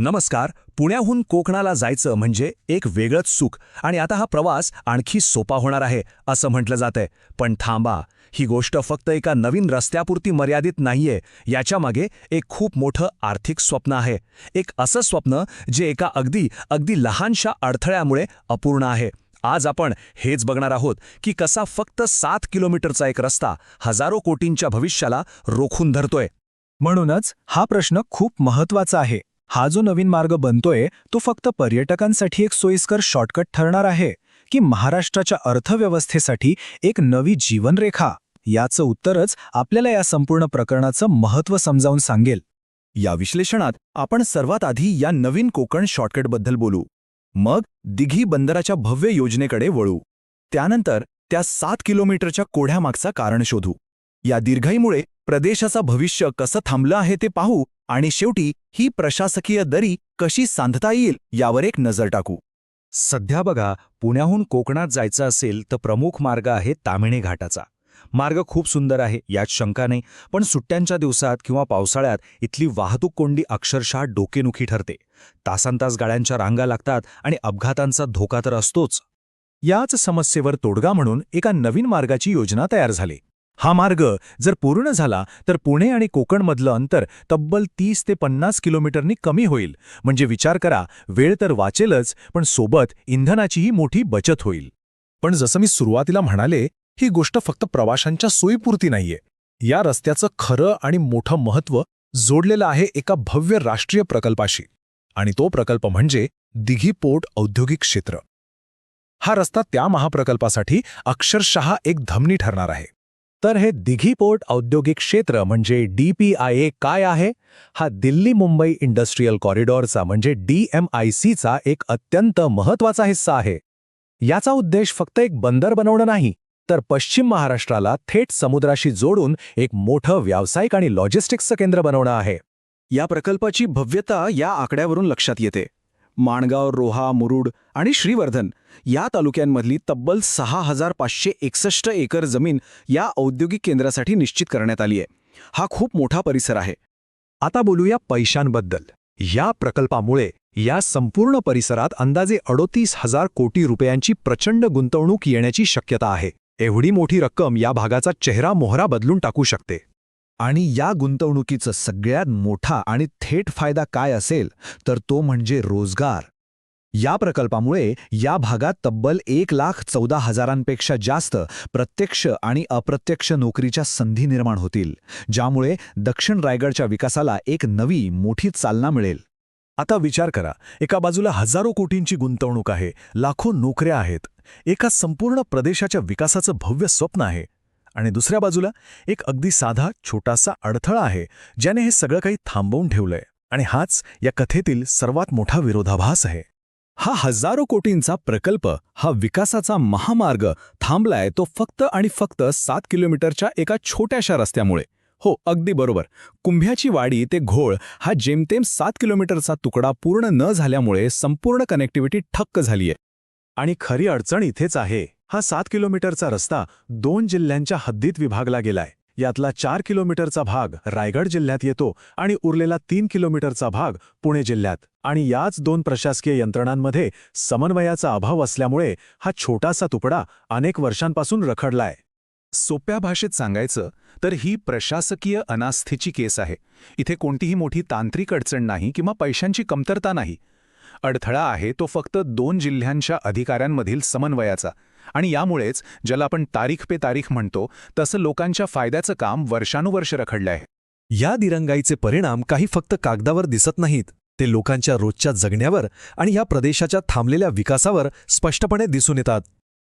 नमस्कार. पुण्याहून कोकणाला जायचं म्हणजे एक वेगळंच सुख आणि आता हा प्रवास आणखी सोपा होणार आहे असं म्हटलं जातंय. पण थांबा, ही गोष्ट फक्त एका नवीन रस्त्यापुरती मर्यादित नाहीये. याच्यामागे एक खूप मोठं आर्थिक स्वप्न आहे. एक असं स्वप्न जे एका अगदी अगदी लहानशा अडथळ्यामुळे अपूर्ण आहे. आज आपण हेच बघणार आहोत की कसा फक्त 7 किलोमीटरचा एक रस्ता हजारो कोटींच्या भविष्याला रोखून धरतोय. म्हणूनच हा प्रश्न खूप महत्वाचा आहे. हा जो नवीन मार्ग बनतोय तो फक्त पर्यटकांसाठी एक सोयीस्कर शॉर्टकट ठरणार आहे की महाराष्ट्राच्या अर्थव्यवस्थेसाठी एक नवी जीवनरेखा? याचं उत्तरच आपल्याला या संपूर्ण प्रकरणाचं महत्त्व समजावून सांगेल. या विश्लेषणात आपण सर्वात आधी या नवीन कोकण शॉर्टकटबद्दल बोलू. मग दिघी बंदराच्या भव्य योजनेकडे वळू. त्यानंतर त्या 7 किलोमीटरच्या कोढ्यामागचा कारण शोधू. या दीर्घाईमुळे प्रदेशाचं भविष्य कसं थांबलं आहे ते पाहू आणि शेवटी ही प्रशासकीय दरी कशी सांधता येईल यावर एक नजर टाकू. सध्या बघा, पुण्याहून कोकणात जायचं असेल तर प्रमुख मार्ग आहे ताम्हिणी घाटाचा. मार्ग खूप सुंदर आहे, यात शंका नाही. पण सुट्ट्यांच्या दिवसात किंवा पावसाळ्यात इथली वाहतूक कोंडी अक्षरशः डोकेनुखी ठरते. तासनतास गाड्यांच्या रांगा लागतात आणि अपघातांचा धोका तर असतोच. याच समस्येवर तोडगा म्हणून एका नवीन मार्गाची योजना तयार झाली. हा मार्ग जर पूर्ण झाला तर पुणे आणि कोकणमधलं अंतर तब्बल 30 ते 50 किलोमीटरनी कमी होईल. म्हणजे विचार करा, वेळ तर वाचेलच, पण सोबत इंधनाचीही मोठी बचत होईल. पण जसं मी सुरुवातीला म्हणाले, ही गोष्ट फक्त प्रवाशांच्या सोयीपुरती नाहीये. या रस्त्याचं खरं आणि मोठं महत्त्व जोडलेलं आहे एका भव्य राष्ट्रीय प्रकल्पाशी. आणि तो प्रकल्प म्हणजे दिघी पोर्ट औद्योगिक क्षेत्र. हा रस्ता त्या महाप्रकल्पासाठी अक्षरशः एक धमनी ठरणार आहे. तर हे दिघी पोर्ट औद्योगिक क्षेत्र म्हणजे DPIA काय आहे? हा दिल्ली मुंबई इंडस्ट्रियल कॉरिडॉरचा म्हणजे DMICचा एक अत्यंत महत्त्वाचा हिस्सा आहे. याचा उद्देश फक्त एक बंदर बनवणं नाही, तर पश्चिम महाराष्ट्राला थेट समुद्राशी जोडून एक मोठं व्यावसायिक आणि लॉजिस्टिक्सचं केंद्र बनवणं आहे. या प्रकल्पाची भव्यता या आकड्यावरून लक्षात येते. माणगाव, रोहा, मुरुड आणि श्रीवर्धन या तालुक्यांमधली तब्बल 6561 एकर जमीन या औद्योगिक केंद्रासाठी निश्चित करण्यात आली आहे. हा खूप मोठा परिसर आहे. आता बोलूया पैशांबद्दल. या प्रकल्पामुळे या संपूर्ण परिसरात अंदाजे 38,000 कोटी रुपयांची प्रचंड गुंतवणूक येण्याची शक्यता आहे. एवढी मोठी रक्कम या भागाचा चेहरा मोहरा बदलून टाकू शकते. आणि या गुंतवणुकीचा सगळ्यात मोठा आणि थेट फायदा काय असेल तर तो म्हणजे रोजगार. या प्रकल्पामुळे या भागात तब्बल 1,14,000पेक्षा जास्त प्रत्यक्ष आणि अप्रत्यक्ष नोकरीच्या संधी निर्माण होतील, ज्यामुळे दक्षिण रायगडच्या विकासाला एक नवी मोठी चालना मिळेल. आता विचार करा, एका बाजूला हजारो कोटींची गुंतवणूक आहे, लाखो नोकऱ्या आहेत, एका संपूर्ण प्रदेशाच्या विकासाचं भव्य स्वप्न आहे. आणि दुसऱ्या बाजूला एक अगदी साधा छोटासा अडथळा आहे, ज्याने हे सगळं काही थांबवून ठेवलंय. आणि हाच या कथेतील सर्वात मोठा विरोधाभास आहे. हा हजारो कोटींचा प्रकल्प, हा विकासाचा महामार्ग थांबलाय तो फक्त आणि फक्त 7 किलोमीटरच्या एका छोट्याशा रस्त्यामुळे. हो, अगदी बरोबर. कुंभ्याची वाडी ते घोळ हा जेमतेम 7 किलोमीटरचा तुकडा पूर्ण न झाल्यामुळे संपूर्ण कनेक्टिव्हिटी ठक्क झालीय. आणि खरी अडचण इथेच आहे. हा 7 किलोमीटरचा रस्ता 2 जिल्ह्यांच्या हद्दीत विभागला गेलाय. यातला 4 किलोमीटरचा भाग रायगड जिल्ह्यात येतो आणि उरलेला 3 किलोमीटरचा भाग पुणे जिल्ह्यात. आणि याच 2 प्रशासकीय यंत्रणांमध्ये समन्वयाचा अभाव असल्यामुळे हा छोटासा तुकडा अनेक वर्षांपासून रखडलाय. सोप्या भाषेत सांगायचं तर ही प्रशासकीय अनास्थेची केस आहे. इथे कोणतीही मोठी तांत्रिक अडचण नाही किंवा पैशांची कमतरता नाही. अडथळा आहे तो फक्त 2 जिल्ह्यांच्या अधिकाऱ्यांमधील समन्वयाचा. आणि यामुळेच ज्याला आपण तारीख पे तारीख म्हणतो तसं लोकांच्या फायद्याचं काम वर्षानुवर्ष रखडलं आहे. या दिरंगाईचे परिणाम काही फक्त कागदावर दिसत नाहीत, ते लोकांच्या रोजच्या जगण्यावर आणि या प्रदेशाच्या थांबलेल्या विकासावर स्पष्टपणे दिसून येतात.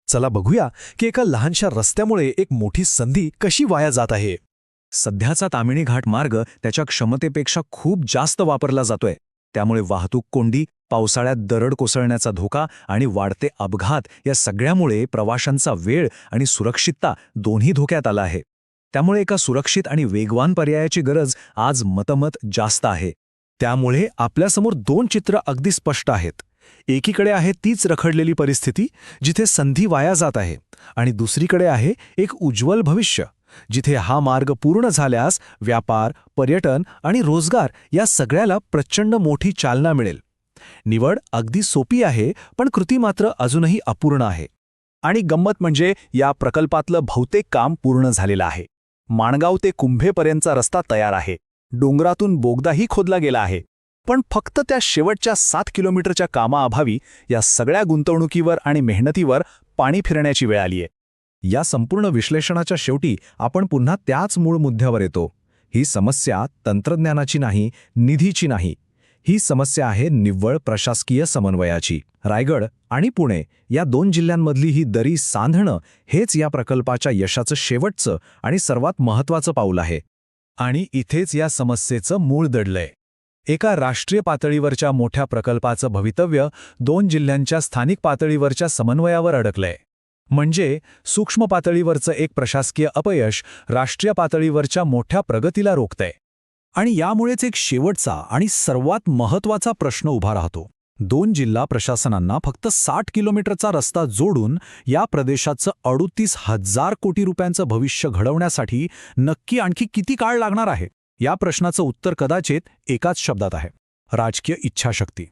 चला बघूया की एका लहानशा रस्त्यामुळे एक मोठी संधी कशी वाया जात आहे. सध्याचा ताम्हिणी घाट मार्ग त्याच्या क्षमतेपेक्षा खूप जास्त वापरला जातोय. त्यामुळे वाहतूक कोंडी, पावसाळ्यात दरड कोसळण्याचा धोका आणि वाढते अपघात या सगळ्यामुळे प्रवाशांचा वेळ आणि सुरक्षितता दोन्ही धोक्यात आला आहे. त्यामुळे एका सुरक्षित आणि वेगवान पर्यायाची गरज आज मतमत जास्त आहे. त्यामुळे आपल्यासमोर 2 चित्र अगदी स्पष्ट आहेत. एकीकडे आहे तीच रखडलेली परिस्थिती जिथे संधी वाया जात आहे, आणि दुसरीकडे आहे एक उज्ज्वल भविष्य जिथे हा मार्ग पूर्ण झाल्यास व्यापार, पर्यटन आणि रोजगार या सगळ्याला प्रचंड मोठी चालना मिळेल. निवड अगदी सोपी आहे, पण कृती मात्र अजूनही अपूर्ण आहे. आणि गंमत म्हणजे या प्रकल्पातलं बहुतेक काम पूर्ण झालेलं आहे. माणगाव ते कुंभेपर्यंतचा रस्ता तयार आहे. डोंगरातून बोगदाही खोदला गेला आहे. पण फक्त त्या शेवटच्या 7 किलोमीटरच्या कामाअभावी या सगळ्या गुंतवणुकीवर आणि मेहनतीवर पाणी फिरण्याची वेळ आलीय. या संपूर्ण विश्लेषणाच्या शेवटी आपण पुन्हा त्याच मूळ मुद्द्यावर येतो. ही समस्या तंत्रज्ञानाची नाही, निधीची नाही. ही समस्या आहे निव्वळ प्रशासकीय समन्वयाची. रायगड आणि पुणे या 2 जिल्ह्यांमधली ही दरी सांधणं हेच या प्रकल्पाच्या यशाचं शेवटचं आणि सर्वात महत्त्वाचं पाऊल आहे. आणि इथेच या समस्येचं मूळ दडलंय. एका राष्ट्रीय पातळीवरच्या मोठ्या प्रकल्पाचं भवितव्य 2 जिल्ह्यांच्या स्थानिक पातळीवरच्या समन्वयावर अडकलंय. म्हणजे सूक्ष्म पातळीवरचं एक प्रशासकीय अपयश राष्ट्रीय पातळीवरच्या मोठ्या प्रगतीला रोखतंय. आणि यामुळेच एक शेवटचा आणि सर्वात महत्त्वाचा प्रश्न उभा राहतो. 2 जिल्हा प्रशासनांना फक्त 60 किलोमीटरचा रस्ता जोडून या प्रदेशाचं 38,000 कोटी रुपयांचं भविष्य घडवण्यासाठी नक्की आणखी किती काळ लागणार आहे? या प्रश्नाचं उत्तर कदाचित एकाच शब्दात आहे: राजकीय इच्छाशक्ती.